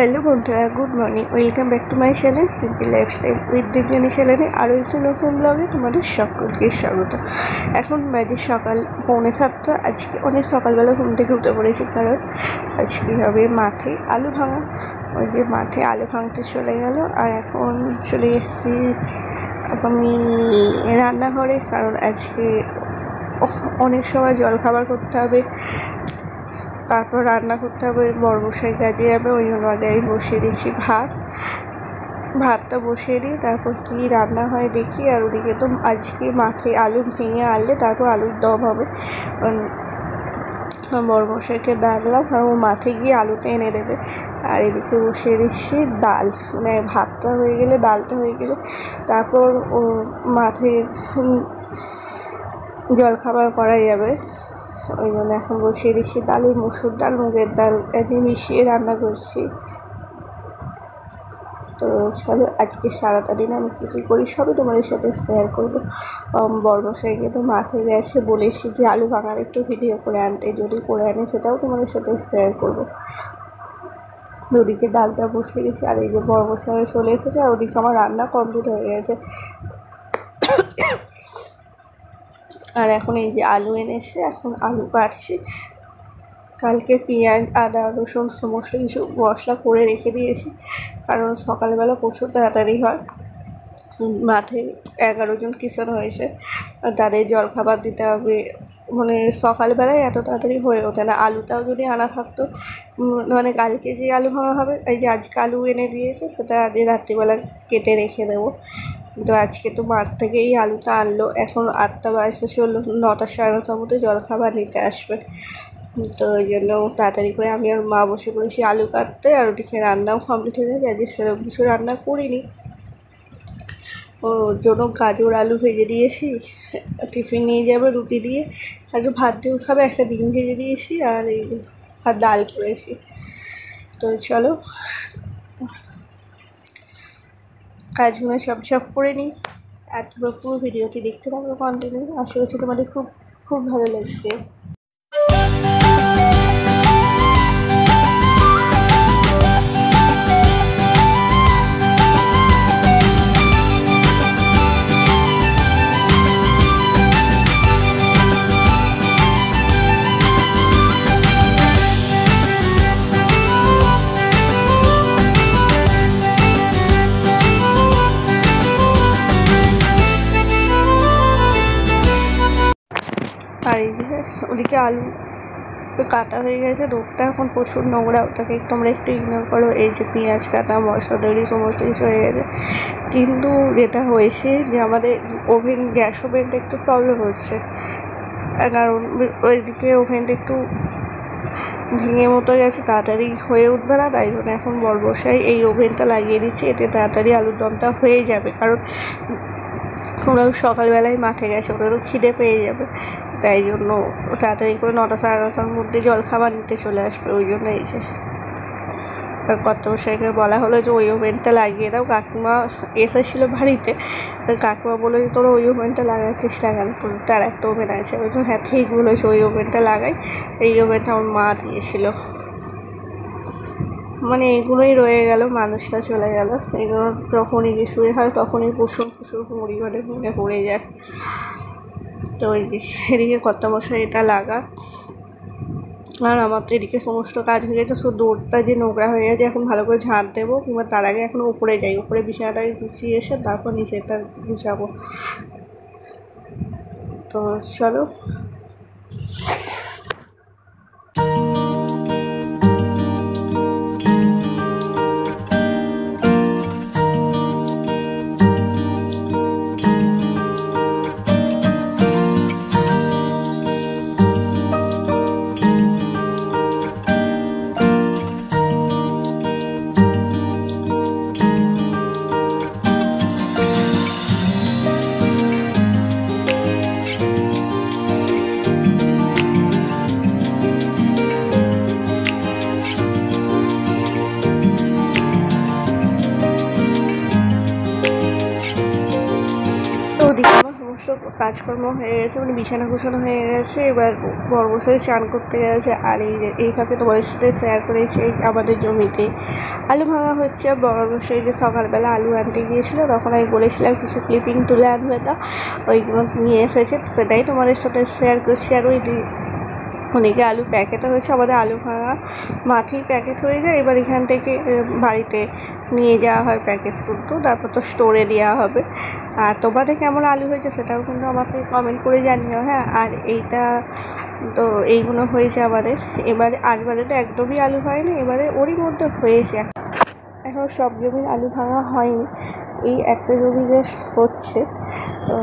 Hello বন্ধুরা, good morning. Welcome back to my channel simple lifestyle with Debjani চ্যানেলে আরও একটি নতুন ব্লগে তোমাদের সকলকে স্বাগত। এখন বাজে সকাল 6:45। আজকে অনেক সকালবেলা ঘুম থেকে উঠে পড়েছি, কারণ আজকে হবে মাঠে আলু ভাঙা। ওই যে মাঠে আলু ভাঙতে চলে গেল, আর এখন চলে এসেছি আমি রান্নাঘরে, কারণ আজকে অনেক সময় জলখাবার করতে হবে, তারপর রান্না করতে হবে। বড়মশাই কাজে যাবে, ওই জন্য আগে আমি বসিয়ে দিচ্ছি ভাতটা বসিয়ে দিই, তারপর কী রান্না হয় দেখি। আর ওদিকে তো আজকে মাঠে আলু ভেঙে আনলে তারপর আলুর দম হবে। বড়মশাইকে ডাকলাম, আর ও মাঠে গিয়ে আলুটা এনে দেবে। আর এদিকে বসিয়ে দিচ্ছি ডাল, মানে ভাতটা হয়ে গেলে ডালটা হয়ে গেলে তারপর ও মাঠে জলখাবার করা যাবে। ওই জন্য এখন বসিয়ে দিচ্ছি ডাল, মুসুর ডাল মুগের ডাল মিশিয়ে রান্না করছি। তো চলো, আজকে সারাটা দিন আমি কী করি সবই তোমাদের সাথে শেয়ার করবো। বড়মশাইকে তো মাঠে গেছে, বলেছি যে আলু ভাঙার একটু ভিডিও করে আনতে, যদি করে আনে সেটাও তোমাদের সাথে শেয়ার করবো। ওদিকে ডালটা বসিয়ে দিয়েছি, আর এই যে বড়মশাই চলে এসেছে, আর ওদিকে আমার রান্না কমপ্লিট হয়ে গেছে। আর এখন এই যে আলু এনেছে, এখন আলু কাটছি। কালকে পেঁয়াজ আদা রসুন সমস্ত কিছু মশলা করে রেখে দিয়েছি, কারণ সকালবেলা প্রচুর তাড়াতাড়ি হয়। মাঠে 11 জন কিষাণ হয়েছে, তাদের জলখাবার দিতে হবে। মানে সকালবেলায় এত তাড়াতাড়ি হয়ে ওঠে না। আলুটাও যদি আনা থাকতো, মানে কালকে যে আলু ভাঙা হবে, এই যে আজকে আলু এনে দিয়েছে, সেটা আজ রাত্রিবেলা কেটে রেখে দেবো। তো আজকে তো মাঠ থেকেই আলুটা আনলো। এখন 8টা বাজতে চললো, 9টা সাড়ে 9টার মধ্যে জলখাবার নিতে আসবে। তো ওই জন্য তাড়াতাড়ি করে আমি আর মা বসে পড়েছি আলু কাটতে, আর ওদিকে রান্নাও কমপ্লিট হয়ে গেছে। আজকে সেরকম কিছু রান্না করিনি, ওর জন্য গাজর আলু ভেজে দিয়েছি, টিফিন নিয়ে যাবে রুটি দিয়ে, আর ভাত দিয়েও খাবে, একটা ডিম ভেজে দিয়েছি, আর এই আর ডাল করেছি। তো চলো কাজগুলো সব করে নিই, আর তোমরা পুরো ভিডিওটি দেখতে থাকো কন্টিনিউ। আশা করছি তোমাদের খুব খুব ভালো লাগবে। আর এই যে ওদিকে আলু কাটা হয়ে গেছে, রোদটা এখন প্রচুর নোংরা, ওটাকে তোমরা একটু ইগনোর করো। এই যে পেঁয়াজ কাটা মশলা তৈরি সমস্ত কিছু হয়ে গেছে, কিন্তু যেটা হয়েছে যে আমাদের গ্যাস ওভেনটা একটু প্রবলেম হচ্ছে, কারণ ওইদিকে ওভেনটা একটু ভেঙে মতো গেছে, তাড়াতাড়ি হয়ে উঠবে না। তাই জন্য এখন বড়মশাই এই ওভেনটা লাগিয়ে দিচ্ছে, এতে তাড়াতাড়ি আলুর দমটা হয়ে যাবে। কারণ ওরাও সকালবেলায় মাঠে গেছে, ওদেরও খিদে পেয়ে যাবে, তাই জন্য তাড়াতাড়ি করে 9টা সাড়ে 9টার মধ্যে জলখাবার নিতে চলে আসবে। ওই জন্য এই যে কর্তামশাইকে বলা হলো যে ওই ওভেনটা লাগিয়ে দাও। কাকিমা এসেছিলো বাড়িতে, কাকিমা বললো যে তোরা ওই ওভেনটা লাগাচ্ছিস, লাগানো তার একটা ওভেন আছে। ওই জন্য হ্যাঁ ঠিক বলেছে, ওই ওভেনটা লাগাই। এই ওভেনটা আমার মা দিয়েছিল। মানে এগুলোই রয়ে গেল, মানুষটা চলে গেল, এগুলো যখনই শুয়ে হয় তখনই প্রচুর মুড়ি মনে পড়ে যায়। তো ওই এদিকে কর্তামশাই এটা লাগা, আর আমার তো এদিকে সমস্ত কাজ হয়ে গেছে, শুধু দৌড়টা যে নোংরা হয়ে গেছে, এখন ভালো করে ঝাঁট দেবো, কিংবা তার আগে এখন উপরে যাই, উপরে বিছানাটাকে গুছিয়ে এসে তারপর নিচেটা গুছাবো। তো চলো। ওদিকে আমার সমস্ত কাজকর্ম হয়ে গেছে, মানে বিছানা গোছানো হয়ে গেছে। এবার বড়মশাই স্নান করতে গেছে। আর এই যে এই ফাঁকে তোমাদের সাথে শেয়ার করেছি আমাদের জমিতে আলু ভাঙা হচ্ছে। বড়মশাই যে সকালবেলা আলু আনতে গিয়েছিলো, তখন আমি বলেছিলাম কিছু ক্লিপিং তুলে আনবে, তা ওইগুলো নিয়ে এসেছে, সেটাই তোমাদের সাথে শেয়ার করছি। আর ওই ওদিকে আলু প্যাকেটও হয়েছে, আমাদের আলু ভাঙা মাঠেই প্যাকেট হয়ে যায়। এবার এখান থেকে বাড়িতে নিয়ে যাওয়া হয় প্যাকেট শুদ্ধ, তারপর তো স্টোরে দেওয়া হবে। আর তোমাদের কেমন আলু হয়েছে সেটাও কিন্তু আমাকে কমেন্ট করে জানিও, হ্যাঁ। আর এইটা তো এইগুলো হয়েছে আমাদের। এবারে আগবারে তো একদমই আলু হয়নি, এবারে ওরই মধ্যে হয়েছে। এখন সব জমির আলু ভাঙা হয়নি, এই একটা জমি জাস্ট হচ্ছে। তো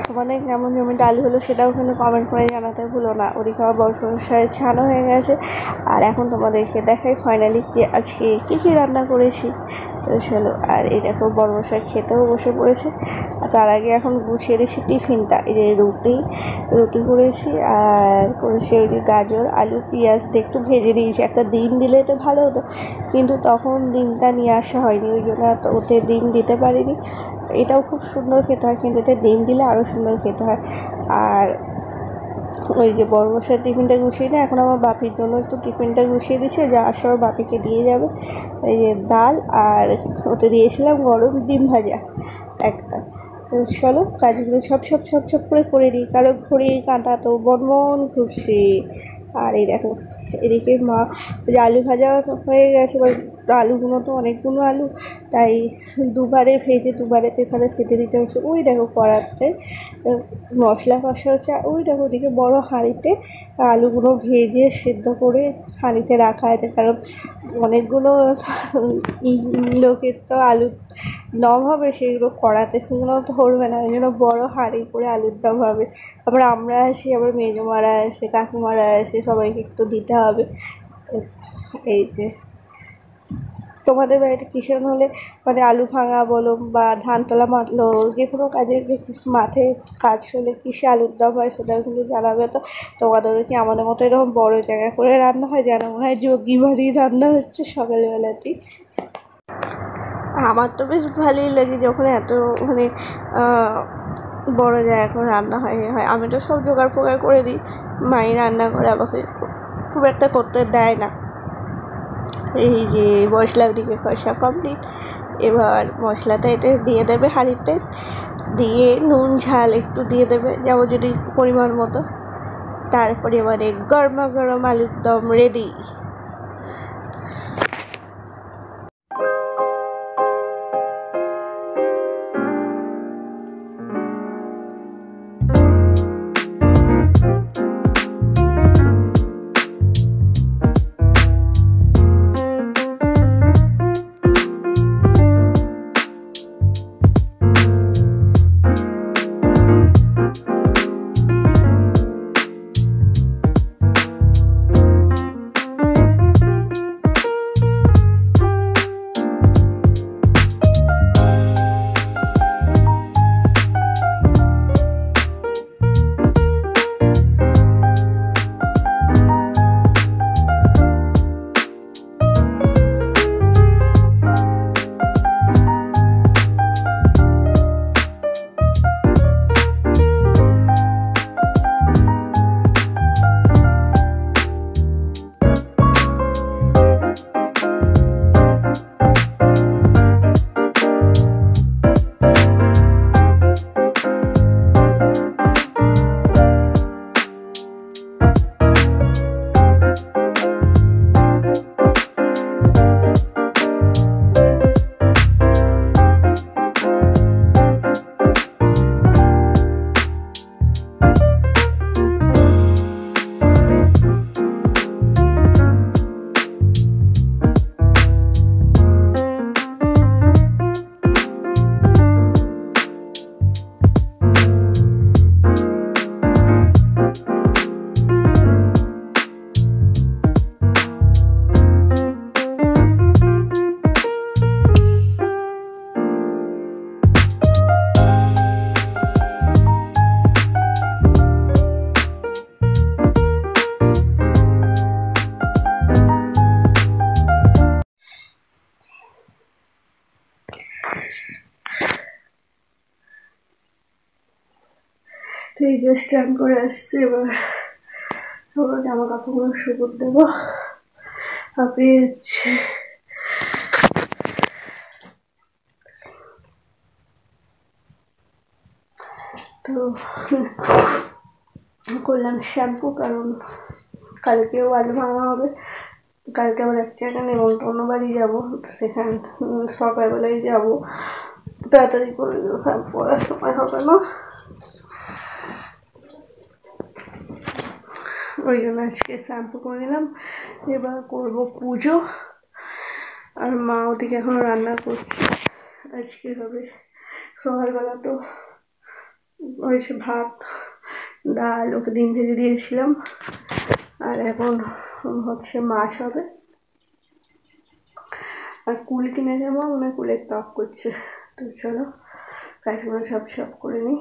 তোমাদের কেমন জমিতে আলু হলো সেটাও কিন্তু কমেন্ট করে জানাতে ভুলো না। ওদিকে আমার বর্ষায় ছানো হয়ে গেছে। আর এখন তোমাদেরকে দেখাই ফাইনালি আজকে কী কী রান্না করেছি। তো চলো, আর এই দেখো বড়মশাই খেতেও বসে পড়েছে। আর তার আগে এখন গুছিয়ে দিয়েছি টিফিনটা। এই যে রুটি করেছি, আর করেছি ওই যে গাজর আলু পেঁয়াজ দিয়ে একটু ভেজে দিয়েছি। একটা ডিম দিলে তো ভালো হতো, কিন্তু তখন ডিমটা নিয়ে আসা হয়নি, ওই জন্য ওতে ডিম দিতে পারিনি। এটাও খুব সুন্দর খেতে হয়, কিন্তু এতে ডিম দিলে আরও সুন্দর খেতে হয়। আর ওই যে বড়মশাই টিফিনটা গুছিয়ে নেয়, এখন আমার বাপির জন্য একটু টিফিনটা গুছিয়ে দিচ্ছে, যাওয়ার সময় বাপিকে দিয়ে যাবে। এই যে ডাল, আর ওতে দিয়েছিলাম গরম ডিম ভাজা একটা। তো চলো কাজগুলো সব করে দিই, কারণ ঘড়ির কাঁটা তো বনবন ঘুরছে। আর এই দেখো এদিকে মা যে আলু ভাজা হয়ে গেছে, এবার আলুগুলো তো অনেকগুলো আলু, তাই দুবারে ভেজে দুবারে প্রেসারে সিটি দিতে হচ্ছে। ওই দেখো কড়াতে মশলা কষা হচ্ছে, আর ওই দেখো ওদিকে বড় হাঁড়িতে আলুগুলো ভেজে সেদ্ধ করে হাঁড়িতে রাখা আছে, কারণ অনেকগুলো লোকের তো আলুর দম হবে, সেগুলো কড়াতে সেগুলো তো ধরবে না, ওই জন্য বড়ো হাঁড়ি করে আলুর দম হবে। আবার আমরা আসি, আবার মেজমারা আসে, কাকিমারা আসে, সবাইকে একটু দিতে হবে। তো এই যে তোমাদের বাড়িতে কিষণ হলে, মানে আলু ভাঙা বলো বা ধান তোলা মাতলো, যে কোনো কাজে যে মাঠে কাজ হলে কিসে আলুর দম হয় সেটাও কিন্তু জানাবে। তো তোমাদের কি আমাদের মতো এরকম বড়ো জায়গা করে রান্না হয়, যেন মনে হয় যোগী বাড়ি রান্না হচ্ছে সকালবেলাতেই। আমার তো বেশ ভালোই লাগে যখন এত মানে বড়ো জায়গা করে রান্না হয়। আমি তো সব জোগাড় ফোগাড় করে দিই, মাই রান্না করে, আমাকে খুব একটা করতে দেয় না। এই যে মশলা ওদিকে কষা কমপ্লিট, এবার মশলাটা এতে দিয়ে দেবে হাঁড়িতে, দিয়ে নুন ঝাল একটু দিয়ে দেবে যেমন যদি পরিমাণ মতো। তারপরে এবারে গরমা গরম আলুর দম রেডি। এই যে স্ট্যান্ড করে আসছে, এবার সবার জামা কাপড়গুলো শুকোতে দেবো। হাঁপিয়ে যাচ্ছে। তো করলাম শ্যাম্পু, কারণ কালকেও আলু ভাঙা হবে। কালকে আবার এক জায়গায় নেমন্তন্ন বাড়ি যাবো, সেখানে সকালবেলায় যাবো, তাড়াতাড়ি করে শ্যাম্পু করার সময় হবে না, ওই জন্য আজকে শ্যাম্পু করে নিলাম। এবার করবো পুজো, আর মা ওদিকে এখন রান্না করছে। আজকে হবে সকালবেলা তো হয়েছে ভাত, ডাল, ওকে ডিম ভেজে দিয়েছিলাম, আর এখন হচ্ছে মাছ হবে। আর কুল কিনে যাবো, মনে কুলের টক করছে। তো চলো কাজগুলো সব করে নিই।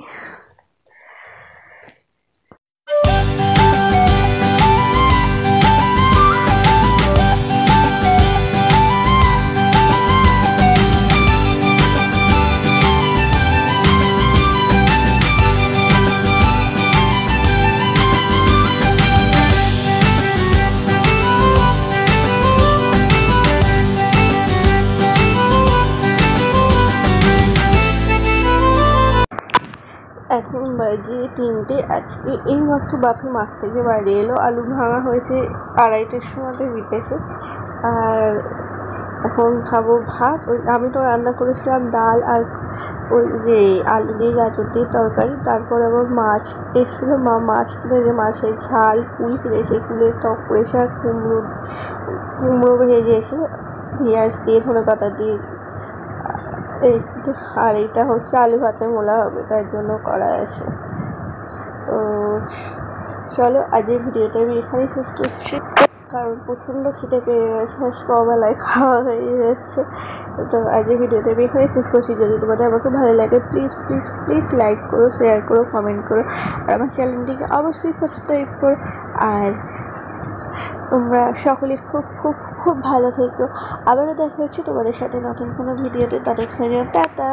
এখন বাজে 3টে। আজকে এইমাত্র বাপি মাঠ থেকে বাড়ি এলো, আলু ভাঙা হয়েছে 2:30টার সময়তে বিকেছে। আর এখন খাবো ভাত। আমি তো রান্না করেছিলাম ডাল আর ওই যে আলু দিয়ে গাজর দিয়ে তরকারি। তারপর আবার মাছ এসেছিলো, মা মাছ কিনে, মাছের ঝাল, কুল কিনেছে, কুলের টক করেছে, আর কুমড়ো ভেজেছে পেঁয়াজ দিয়ে, ধনেপাতা দিয়ে। আর এটা হচ্ছে আলু ভাতে মোলা হবে, তার জন্য করা আছে। তো চলো আজকের ভিডিওটা আমি এখানেই শেষ করছি, কারণ প্রচণ্ড খিদে পেয়ে গেছে, সকালবেলায় খাওয়া হয়ে যাচ্ছে। তো আজকের ভিডিওটা আমি এখানেই শেষ করছি। যদি তোমাদের আমাকে ভালো লাগে প্লিজ প্লিজ প্লিজ লাইক করো, শেয়ার করো, কমেন্ট করো, আর আমার চ্যানেলটিকে অবশ্যই সাবস্ক্রাইব করো। আর তোমরা সকলে খুব খুব খুব ভালো থেকো। আবারও দেখা হচ্ছে তোমাদের সাথে নতুন কোনো ভিডিওতে। তাদের টাটা।